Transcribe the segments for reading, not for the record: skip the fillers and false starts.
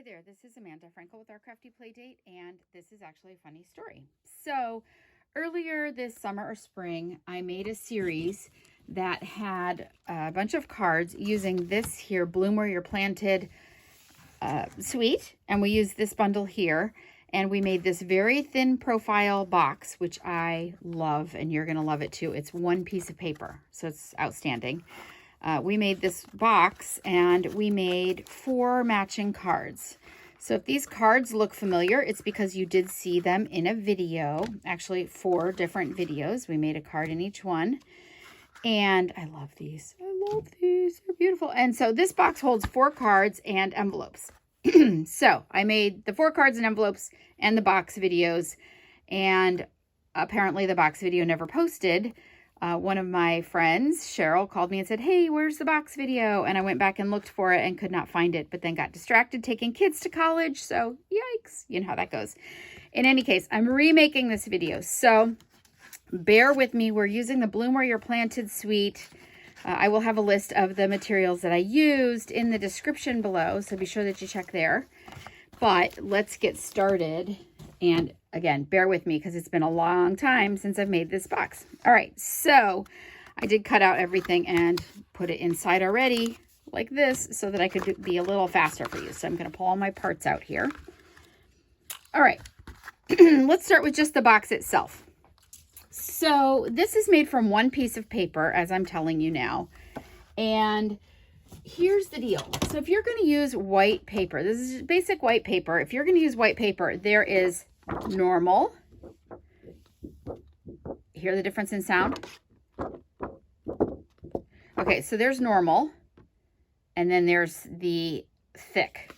there, this is Amanda Frankel with Our Crafty Playdate, and this is actually a funny story. So earlier this summer or spring, I made a series that had a bunch of cards using this here, Bloom Where You're Planted suite, and we used this bundle here, and we made this very thin profile box, which I love, and you're going to love it too. It's one piece of paper, so it's outstanding. We made this box and we made 4 matching cards. So if these cards look familiar, it's because you did see them in a video, actually 4 different videos. We made a card in each one. And I love these. I love these. They're beautiful. And so this box holds 4 cards and envelopes. So I made the 4 cards and envelopes and the box videos. And apparently the box video never posted. One of my friends, Cheryl, called me and said, "Hey, where's the box video?" And I went back and looked for it and could not find it, but then got distracted taking kids to college. So yikes, you know how that goes. In any case, I'm remaking this video. So bear with me. We're using the Bloom Where You're Planted suite. I will have a list of the materials that I used in the description below, so be sure that you check there. But let's get started. And again, bear with me because it's been a long time since I've made this box. All right, so I did cut out everything and put it inside already like this so that I could be a little faster for you. So I'm going to pull all my parts out here. All right, let's start with just the box itself. So this is made from one piece of paper, as I'm telling you now. And here's the deal. So if you're going to use white paper, this is basic white paper. If you're going to use white paper, there is normal. Hear the difference in sound? Okay, so there's normal, and then there's the thick.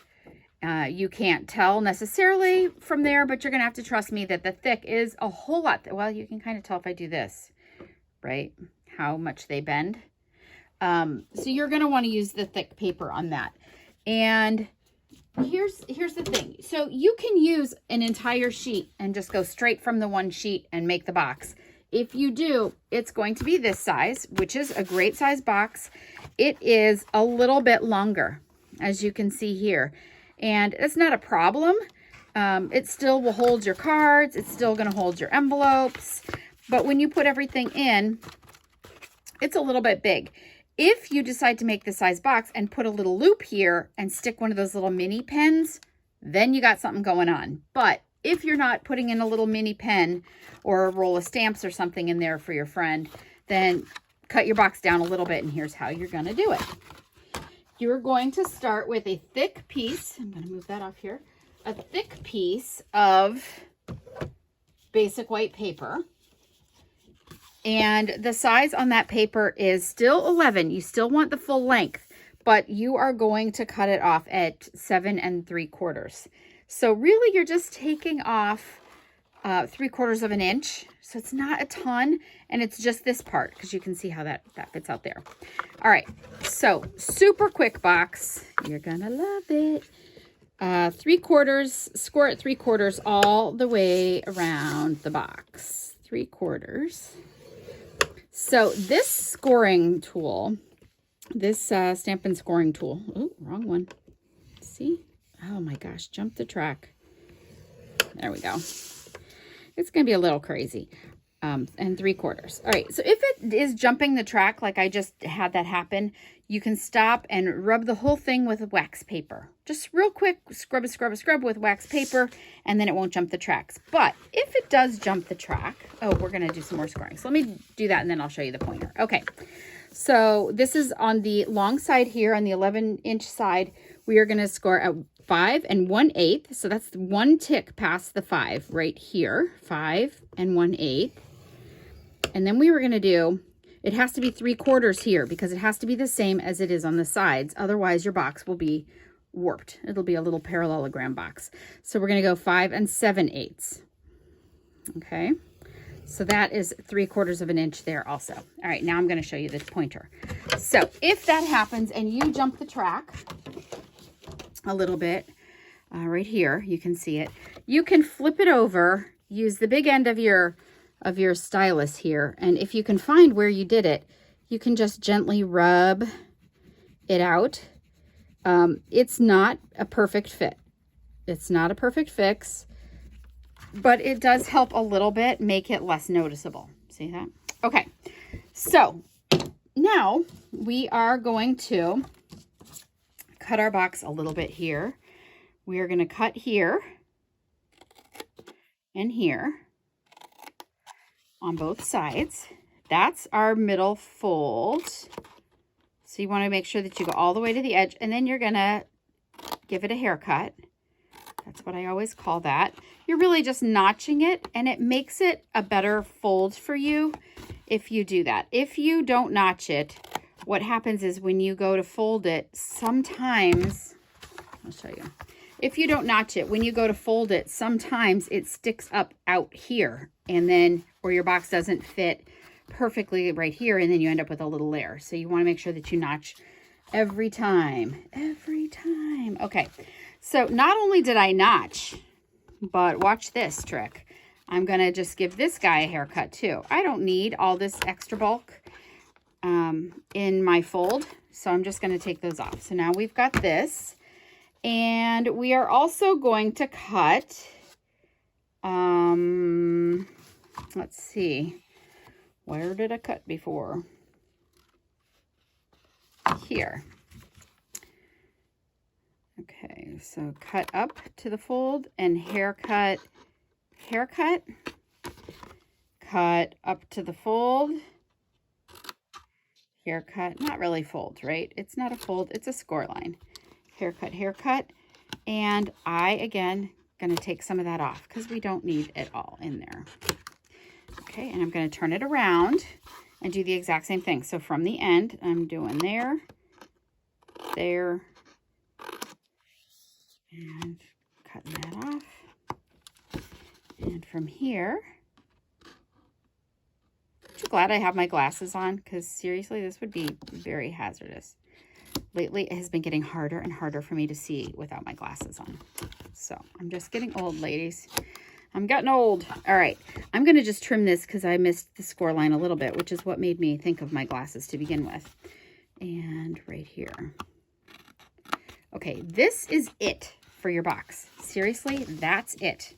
You can't tell necessarily from there, but you're going to have to trust me that the thick is a whole lot. Well, you can kind of tell if I do this, right? How much they bend. So you're going to want to use the thick paper on that. And here's the thing. So you can use an entire sheet and just go straight from the one sheet and make the box. If you do, it's going to be this size, which is a great size box. It is a little bit longer, as you can see here. And it's not a problem. It still will hold your cards. It's still going to hold your envelopes. But when you put everything in, it's a little bit big. If you decide to make the size box and put a little loop here and stick one of those little mini pens, then you got something going on. But if you're not putting in a little mini pen or a roll of stamps or something in there for your friend, then cut your box down a little bit, and here's how you're going to do it. You're going to start with a thick piece. I'm going to move that off here. A thick piece of basic white paper. And the size on that paper is still 11. You still want the full length, but you are going to cut it off at 7 3/4. So really you're just taking off 3/4 of an inch. So it's not a ton, and it's just this part because you can see how that fits out there. All right, so super quick box. You're gonna love it. 3/4, score it 3/4 all the way around the box. 3/4. So this scoring tool, this Stampin' Scoring tool, oh, wrong one. See? Oh my gosh, jump the track. There we go. It's going to be a little crazy. And 3/4. All right, so if it is jumping the track, like I just had that happen, you can stop and rub the whole thing with wax paper. Just real quick, scrub with wax paper, and then it won't jump the tracks. But if it does jump the track, oh, we're going to do some more scoring. So let me do that, and then I'll show you the pointer. Okay, so this is on the long side here, on the 11-inch side. We are going to score at 5 1/8. So that's 1 tick past the 5 right here. 5 1/8. And then we were going to do, it has to be 3/4 here because it has to be the same as it is on the sides. Otherwise, your box will be warped. It'll be a little parallelogram box. So we're going to go 5 7/8. Okay. So that is 3/4 of an inch there also. All right, now I'm going to show you this pointer. So if that happens and you jump the track a little bit, right here, you can see it. You can flip it over, use the big end of your stylus here, and if you can find where you did it, you can just gently rub it out. It's not a perfect fit. It's not a perfect fix, but it does help a little bit make it less noticeable. See that? Okay, so now we are going to cut our box a little bit here. We are going to cut here and here on both sides. That's our middle fold. So you want to make sure that you go all the way to the edge, and then you're going to give it a haircut. That's what I always call that. You're really just notching it, and it makes it a better fold for you if you do that. If you don't notch it, what happens is when you go to fold it, sometimes, I'll show you. If you don't notch it, when you go to fold it, sometimes it sticks up out here, and then, or your box doesn't fit perfectly right here, and then you end up with a little layer. So you want to make sure that you notch every time. Okay, so not only did I notch, but watch this trick. I'm going to just give this guy a haircut too. I don't need all this extra bulk in my fold, so I'm just going to take those off. So now we've got this, and we are also going to cut, let's see, where did I cut before? Here. Okay, so cut up to the fold and haircut, cut up to the fold, haircut, not really fold, right? It's not a fold, it's a score line. Haircut, and I, again, going to take some of that off because we don't need it all in there. Okay, and I'm going to turn it around and do the exact same thing. So from the end, I'm doing there, and cutting that off. And from here, aren't you glad I have my glasses on? Because seriously, this would be very hazardous. Lately, it has been getting harder and harder for me to see without my glasses on. So I'm just getting old, ladies. I'm getting old. All right, I'm going to just trim this because I missed the score line a little bit, which is what made me think of my glasses to begin with. And right here. Okay, this is it for your box. Seriously, that's it.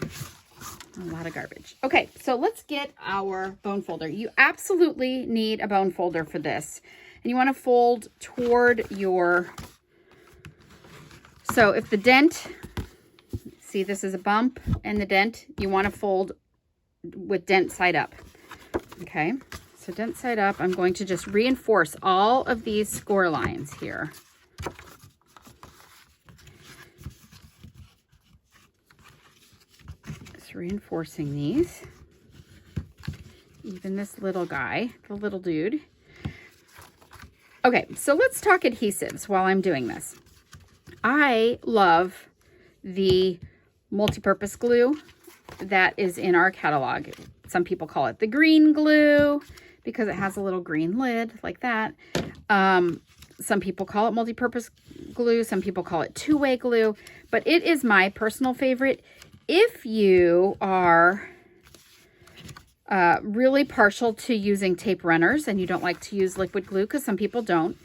A lot of garbage. Okay, so let's get our bone folder. You absolutely need a bone folder for this. And you want to fold toward your, so if the dent, see this is a bump and the dent, you want to fold with dent side up. Okay, so dent side up, I'm going to just reinforce all of these score lines here. Just reinforcing these. Even this little guy, the little dude. Okay, so let's talk adhesives while I'm doing this. I love the multi-purpose glue that is in our catalog. Some people call it the green glue because it has a little green lid like that. Some people call it multi-purpose glue. Some people call it two-way glue, but it is my personal favorite. If you are really partial to using tape runners and you don't like to use liquid glue, because some people don't,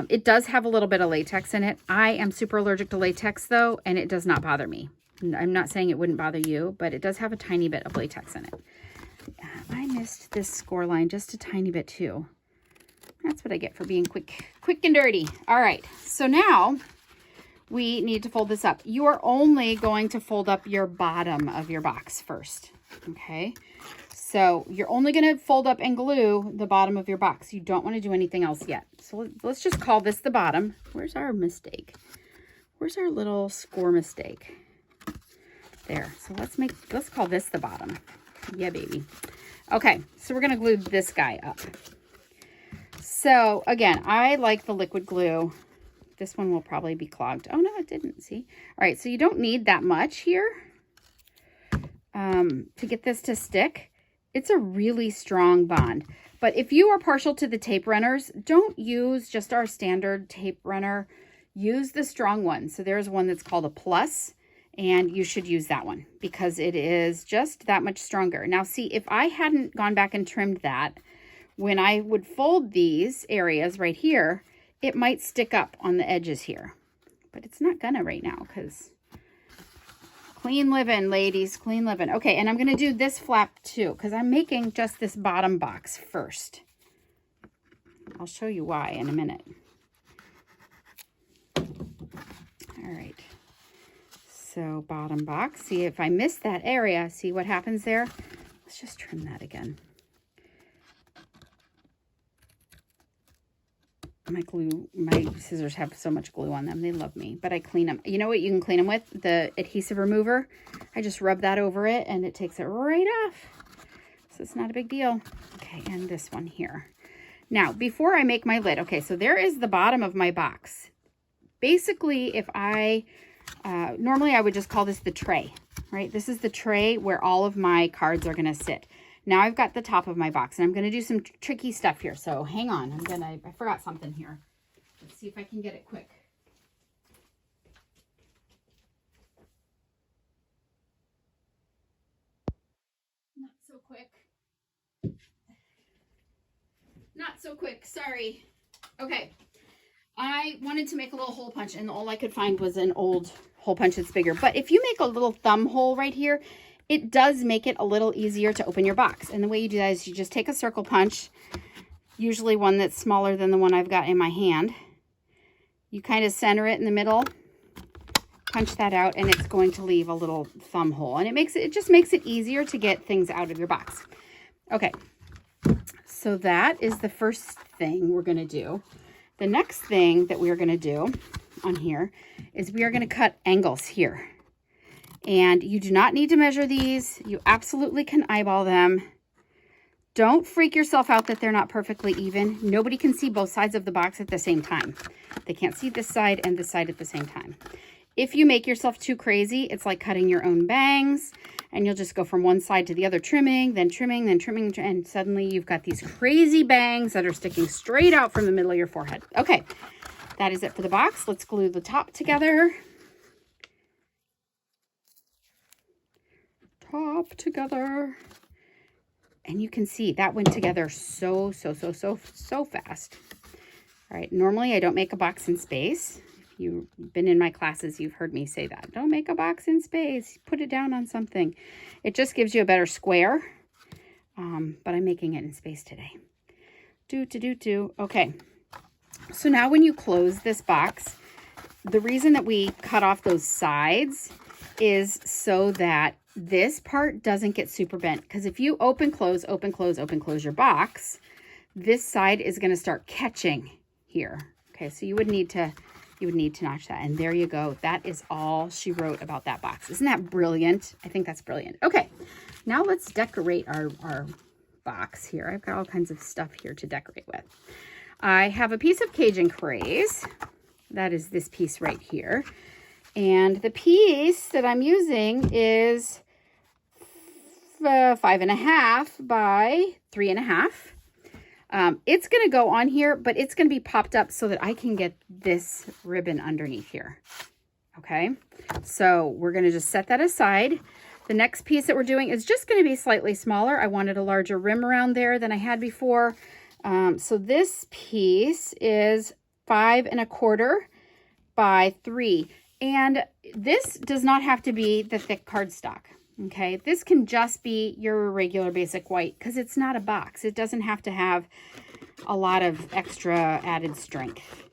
it does have a little bit of latex in it. I am super allergic to latex though, and it does not bother me. I'm not saying it wouldn't bother you, but it does have a tiny bit of latex in it. I missed this score line just a tiny bit too. That's what I get for being quick and dirty. All right, so now we need to fold this up. You are only going to fold up your bottom of your box first, okay? So you're only going to fold up and glue the bottom of your box. You don't want to do anything else yet. So let's just call this the bottom. Where's our mistake? Where's our little score mistake? There. So let's call this the bottom. Yeah, baby. Okay, so we're going to glue this guy up. So again, I like the liquid glue. This one will probably be clogged. Oh no, it didn't. See? All right, so you don't need that much here to get this to stick. It's a really strong bond. But if you are partial to the tape runners, don't use just our standard tape runner. Use the strong one. So there's one that's called a plus, and you should use that one because it is just that much stronger. Now see, if I hadn't gone back and trimmed that, when I would fold these areas right here, it might stick up on the edges here. But it's not gonna right now because Clean living, ladies, clean living. Okay, and I'm going to do this flap too, because I'm making just this bottom box first. I'll show you why in a minute. All right. So bottom box, see if I miss that area, see what happens there? Let's just trim that again. My scissors have so much glue on them. They love me, but I clean them. You know what you can clean them with? The adhesive remover. I just rub that over it and it takes it right off. So it's not a big deal. Okay, and this one here. Now, before I make my lid, okay, so there is the bottom of my box. Basically, if I, normally I would just call this the tray, right? This is the tray where all of my cards are going to sit. Now I've got the top of my box, and I'm going to do some tricky stuff here. So hang on, I forgot something here. Let's see if I can get it quick. Not so quick. Not so quick, sorry. Okay. I wanted to make a little hole punch, and all I could find was an old hole punch that's bigger. But if you make a little thumb hole right here, it does make it a little easier to open your box. And the way you do that is you just take a circle punch, usually one that's smaller than the one I've got in my hand. You kind of center it in the middle, punch that out, and it's going to leave a little thumb hole. And it just makes it easier to get things out of your box. Okay, so that is the first thing we're going to do. The next thing that we are going to do on here is we are going to cut angles here. And you do not need to measure these. You absolutely can eyeball them. Don't freak yourself out that they're not perfectly even. Nobody can see both sides of the box at the same time. They can't see this side and this side at the same time. If you make yourself too crazy, it's like cutting your own bangs, and you'll just go from one side to the other, trimming, then trimming, then trimming, and suddenly you've got these crazy bangs that are sticking straight out from the middle of your forehead. Okay, that is it for the box. Let's glue the top together. Top together. And you can see that went together so fast. All right, normally I don't make a box in space. If you've been in my classes, you've heard me say that. Don't make a box in space. Put it down on something. It just gives you a better square. But I'm making it in space today. Okay. So now when you close this box, the reason that we cut off those sides is so that this part doesn't get super bent. Because if you open, close your box, this side is going to start catching here. Okay, so you would need to notch that. And there you go. That is all she wrote about that box. Isn't that brilliant? I think that's brilliant. Okay, now let's decorate our box here. I've got all kinds of stuff here to decorate with. I have a piece of Cajun Craze. That is this piece right here. And the piece that I'm using is 5.5 by 3.5. It's going to go on here, but it's going to be popped up so that I can get this ribbon underneath here. Okay, so we're going to just set that aside. The next piece that we're doing is just going to be slightly smaller. I wanted a larger rim around there than I had before. So this piece is 5.25 by 3. And this does not have to be the thick cardstock. Okay, this can just be your regular basic white because it's not a box. It doesn't have to have a lot of extra added strength.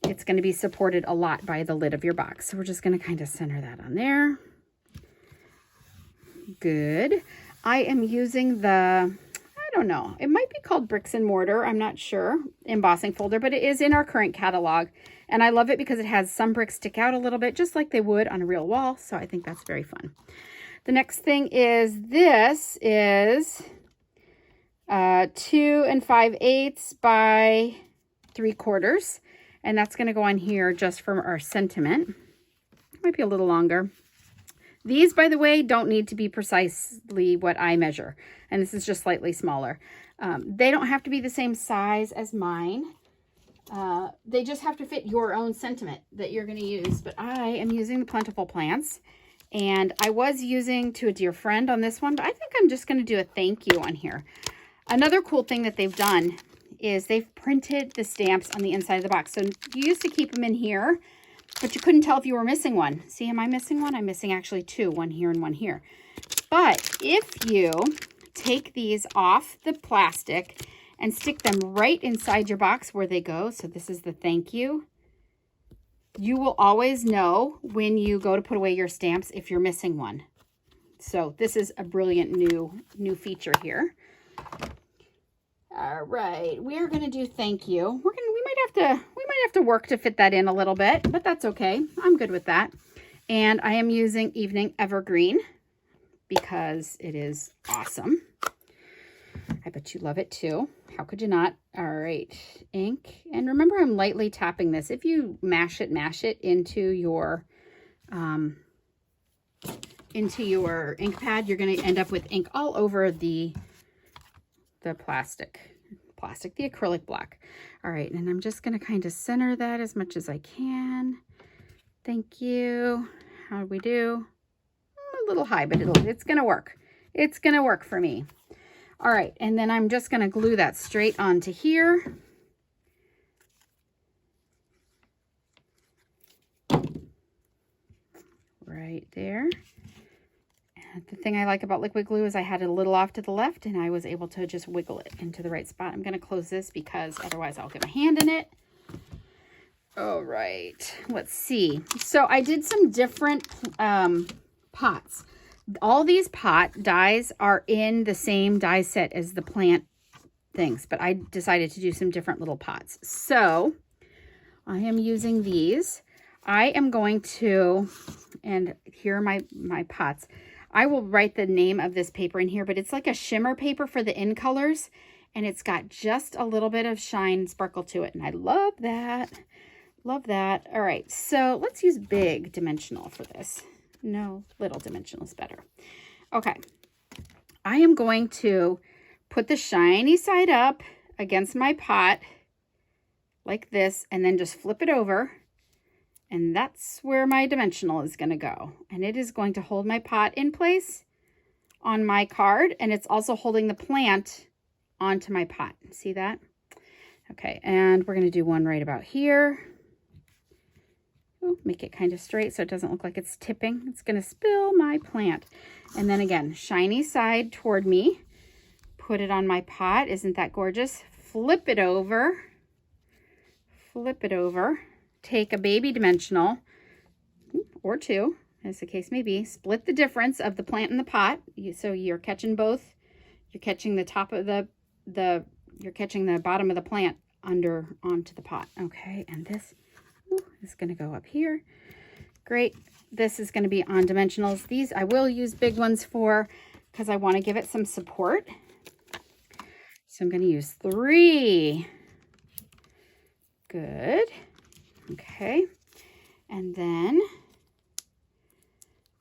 It's going to be supported a lot by the lid of your box. So we're just going to kind of center that on there. Good. I am using the, I don't know, it might be called Bricks and Mortar. I'm not sure. Embossing folder, but it is in our current catalog. And I love it because it has some bricks stick out a little bit, just like they would on a real wall. So I think that's very fun. The next thing is this is 2 5/8 by 3/4. And that's going to go on here just for our sentiment. It might be a little longer. These, by the way, don't need to be precisely what I measure. And this is just slightly smaller. They don't have to be the same size as mine. They just have to fit your own sentiment that you're going to use. But I am using the Plentiful Plants. And I was using To a Dear Friend on this one, but I think I'm just going to do a thank you on here. Another cool thing that they've done is they've printed the stamps on the inside of the box. So you used to keep them in here, but you couldn't tell if you were missing one. See, am I missing one? I'm missing actually two, one here and one here. But if you take these off the plastic and stick them right inside your box where they go, so this is the thank you, you will always know when you go to put away your stamps if you're missing one. So this is a brilliant new feature here. All right, we are going to do thank you. We might have to work to fit that in a little bit, but that's okay. I'm good with that. And I am using Evening Evergreen because it is awesome. I bet you love it too. How could you not? All right, ink. And remember, I'm lightly tapping this. If you mash it into your ink pad, you're going to end up with ink all over the plastic, the acrylic block. All right, and I'm just going to kind of center that as much as I can. Thank you. How do we do? A little high, but it's going to work. It's going to work for me. All right, and then I'm just going to glue that straight onto here. Right there. And the thing I like about liquid glue is I had it a little off to the left and I was able to just wiggle it into the right spot. I'm going to close this because otherwise I'll get my hand in it. All right, let's see. So I did some different pots. All these pot dies are in the same die set as the plant things, but I decided to do some different little pots. So I am using these. I am going to, and here are my pots. I will write the name of this paper in here, but it's like a shimmer paper for the in colors, and it's got just a little bit of shine sparkle to it, and I love that. Love that. All right, so let's use big dimensional for this. No, little dimensional is better. Okay, I am going to put the shiny side up against my pot like this, and then just flip it over. And that's where my dimensional is going to go. And it is going to hold my pot in place on my card. And it's also holding the plant onto my pot. See that? Okay, and we're going to do one right about here. Ooh, make it kind of straight so it doesn't look like it's tipping. It's going to spill my plant. And then again, shiny side toward me. Put it on my pot. Isn't that gorgeous? Flip it over. Flip it over. Take a baby dimensional, or two, as the case may be. Split the difference of the plant and the pot. So you're catching both. You're catching the top of you're catching the bottom of the plant onto the pot. Okay, and this is going to go up here. Great. This is going to be on dimensionals. These I will use big ones for because I want to give it some support. So I'm going to use 3. Good. Okay, and then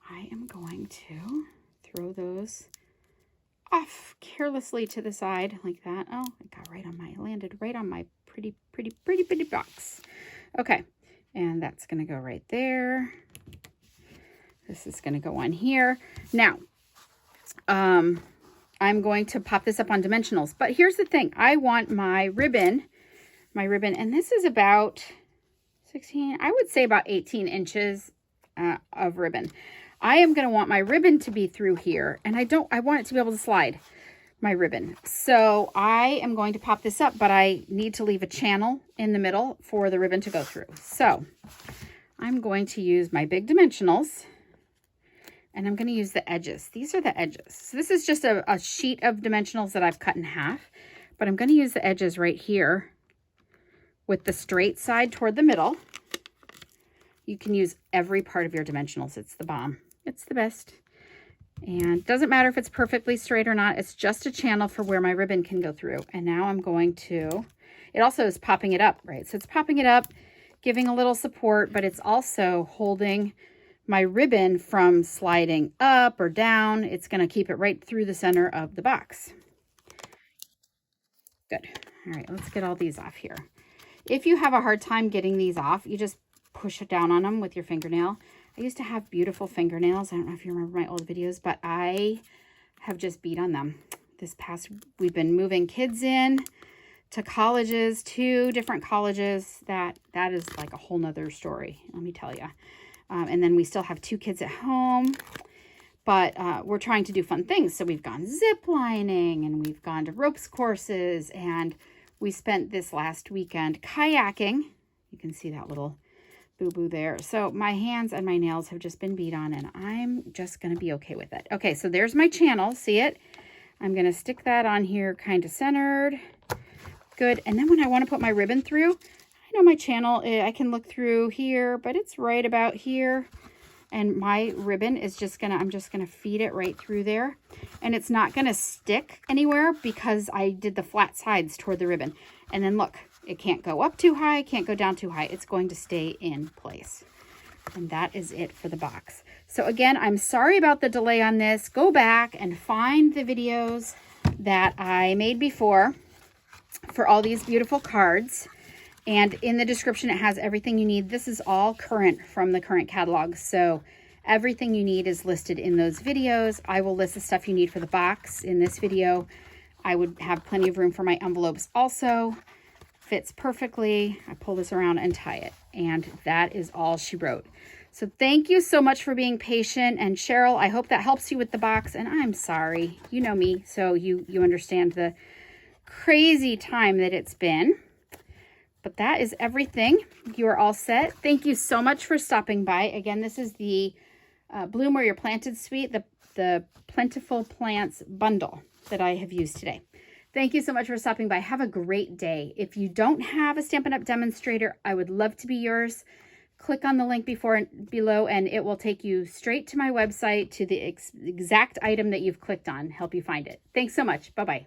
I am going to throw those off carelessly to the side like that. Oh, it got landed right on my pretty box. Okay, and that's going to go right there. This is going to go on here. Now, I'm going to pop this up on dimensionals, but here's the thing. I want my ribbon, and this is about 16, I would say about 18 inches of ribbon. I am going to want my ribbon to be through here, and I want it to be able to slide my ribbon. So I am going to pop this up, but I need to leave a channel in the middle for the ribbon to go through. So I'm going to use my big dimensionals, and I'm going to use the edges. These are the edges. So this is just a sheet of dimensionals that I've cut in half, but I'm going to use the edges right here with the straight side toward the middle. You can use every part of your dimensionals. It's the bomb. It's the best. And it doesn't matter if it's perfectly straight or not. It's just a channel for where my ribbon can go through. And now I'm going to, it also is popping it up, right? So it's popping it up, giving a little support, but it's also holding my ribbon from sliding up or down. It's going to keep it right through the center of the box. Good. All right, let's get all these off here. If you have a hard time getting these off, you just push it down on them with your fingernail. I used to have beautiful fingernails. I don't know if you remember my old videos, but I have just beat on them. We've been moving kids in to colleges, 2 different colleges. That is like a whole nother story, let me tell you. And then we still have 2 kids at home, but we're trying to do fun things. So we've gone zip lining, and we've gone to ropes courses, and we spent this last weekend kayaking. You can see that little boo-boo there. So my hands and my nails have just been beat on, and I'm just going to be okay with it. Okay, so there's my channel. See it? I'm going to stick that on here kind of centered. Good. And then when I want to put my ribbon through, I know my channel, I can look through here, but it's right about here. And my ribbon is just going to, I'm just going to feed it right through there. And it's not going to stick anywhere because I did the flat sides toward the ribbon. And then look, it can't go up too high, can't go down too high. It's going to stay in place. And that is it for the box. So again, I'm sorry about the delay on this. Go back and find the videos that I made before for all these beautiful cards. And in the description, it has everything you need. This is all current from the current catalog. So everything you need is listed in those videos. I will list the stuff you need for the box in this video. I would have plenty of room for my envelopes also. Fits perfectly. I pull this around and tie it. And that is all she wrote. So thank you so much for being patient. And Cheryl, I hope that helps you with the box. And I'm sorry. You know me, so you understand the crazy time that it's been. But that is everything. You are all set. Thank you so much for stopping by. Again, this is the Bloom Where You're Planted Suite, the Plentiful Plants bundle that I have used today. Thank you so much for stopping by. Have a great day. If you don't have a Stampin' Up! Demonstrator, I would love to be yours. Click on the link below, and it will take you straight to my website, to the exact item that you've clicked on, help you find it. Thanks so much. Bye-bye.